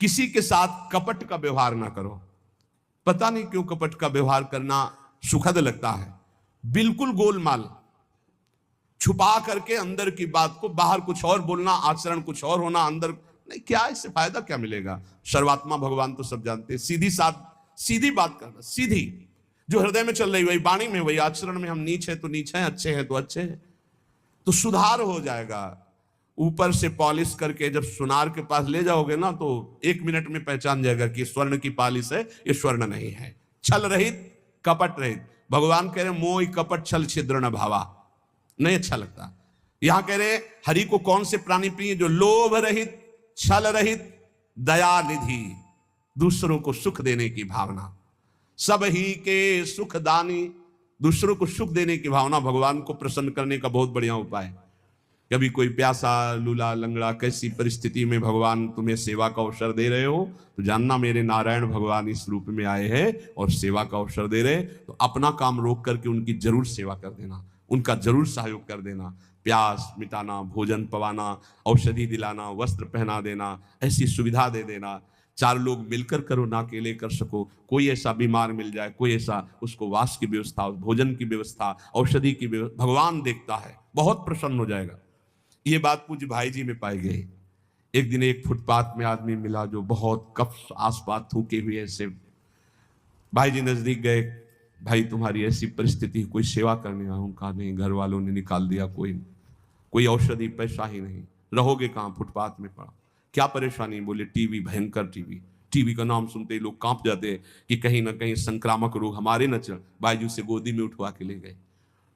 किसी के साथ कपट का व्यवहार ना करो। पता नहीं क्यों कपट का व्यवहार करना सुखद लगता है। बिल्कुल गोलमाल, छुपा करके अंदर की बात को बाहर कुछ और बोलना, आचरण कुछ और होना, अंदर नहीं। क्या इससे फायदा क्या मिलेगा? सर्वात्मा भगवान तो सब जानते हैं। सीधी बात करना, सीधी जो हृदय में चल रही वही वाणी में वही आचरण में। हम नीच है तो नीच है, अच्छे हैं तो अच्छे हैं, तो सुधार हो जाएगा। ऊपर से पॉलिश करके जब सुनार के पास ले जाओगे ना, तो 1 मिनट में पहचान जाएगा कि स्वर्ण की पॉलिश है, ये स्वर्ण नहीं है। छल रहित, कपट रहित। भगवान कह रहे मोह कपट छल छिद्र न भावा, नहीं अच्छा लगता। यहां कह रहे हरि को कौन से प्राणी प्रिय? जो लोभ रहित, छल रहित, दया निधि, दूसरों को सुख देने की भावना। सब ही के सुखदानी, दूसरों को सुख देने की भावना भगवान को प्रसन्न करने का बहुत बढ़िया उपाय है। कभी कोई प्यासा, लूला, लंगड़ा, कैसी परिस्थिति में भगवान तुम्हें सेवा का अवसर दे रहे हो, तो जानना मेरे नारायण भगवान इस रूप में आए हैं और सेवा का अवसर दे रहे। तो अपना काम रोक करके उनकी जरूर सेवा कर देना, उनका जरूर सहयोग कर देना। प्यास मिटाना, भोजन पवाना, औषधि दिलाना, वस्त्र पहना देना, ऐसी सुविधा दे देना। 4 लोग मिलकर करो, ना अकेले कर सको। कोई ऐसा बीमार मिल जाए, कोई ऐसा, उसको वास की व्यवस्था, भोजन की व्यवस्था, औषधि की व्यवस्था, भगवान देखता है, बहुत प्रसन्न हो जाएगा। ये बात पूज्य भाई जी में पाई गई। एक दिन एक फुटपाथ में आदमी मिला जो बहुत कफ आसपास थूके हुए ऐसे। भाई जी नजदीक गए, भाई तुम्हारी ऐसी परिस्थिति, कोई सेवा करने आऊं? कहा नहीं, घर वालों ने निकाल दिया, कोई औषधि, पैसा ही नहीं। रहोगे कहां? फुटपाथ में पड़ा। क्या परेशानी? बोले टीवी, भयंकर टीवी। टीवी का नाम सुनते ही लोग कांप जाते हैं कि कहीं ना कहीं संक्रामक रोग हमारे न चल। बाईजू से गोदी में उठवा के ले गए,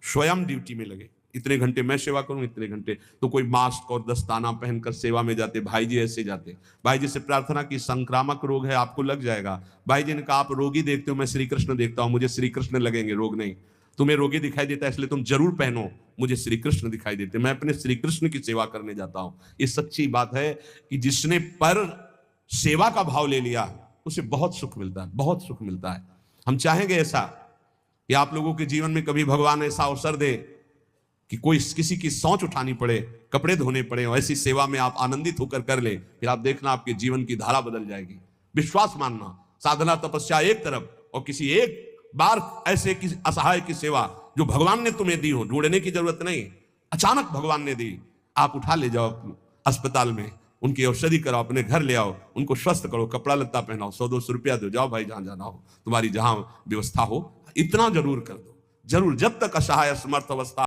स्वयं ड्यूटी में लगे। इतने घंटे मैं सेवा करूं, इतने घंटे। तो कोई मास्क और दस्ताना पहनकर सेवा में जाते, भाई जी ऐसे जाते। भाई जी से प्रार्थना की, संक्रामक रोग है, आपको लग जाएगा। भाई जी ने कहा आप रोगी देखते हो, मैं श्री कृष्ण देखता हूं, मुझे श्री कृष्ण लगेंगे, रोग नहीं। तुम्हें रोगी दिखाई देता है इसलिए तुम जरूर पहनो, मुझे श्री कृष्ण दिखाई देते, मैं अपने श्री कृष्ण की सेवा करने जाता हूं। ये सच्ची बात है कि जिसने पर सेवा का भाव ले लिया उसे बहुत सुख मिलता है, बहुत सुख मिलता है। हम चाहेंगे ऐसा कि आप लोगों के जीवन में कभी भगवान ऐसा अवसर दे कि कोई किसी की सोच उठानी पड़े, कपड़े धोने पड़े, और ऐसी सेवा में आप आनंदित होकर कर ले, फिर आप देखना आपके जीवन की धारा बदल जाएगी। विश्वास मानना, साधना तपस्या एक तरफ, और किसी एक बार ऐसे किसी असहाय की सेवा जो भगवान ने तुम्हें दी हो, ढूंढने की जरूरत नहीं, अचानक भगवान ने दी, आप उठा ले जाओ अस्पताल में, उनकी औषधि कराओ, अपने घर ले आओ, उनको स्वस्थ करो, कपड़ा लत्ता पहनाओ, 100-200 रुपया दो, जाओ भाई जहां जाना हो, तुम्हारी जहां व्यवस्था हो, इतना जरूर कर दो, जरूर। जब तक असहाय असमर्थ अवस्था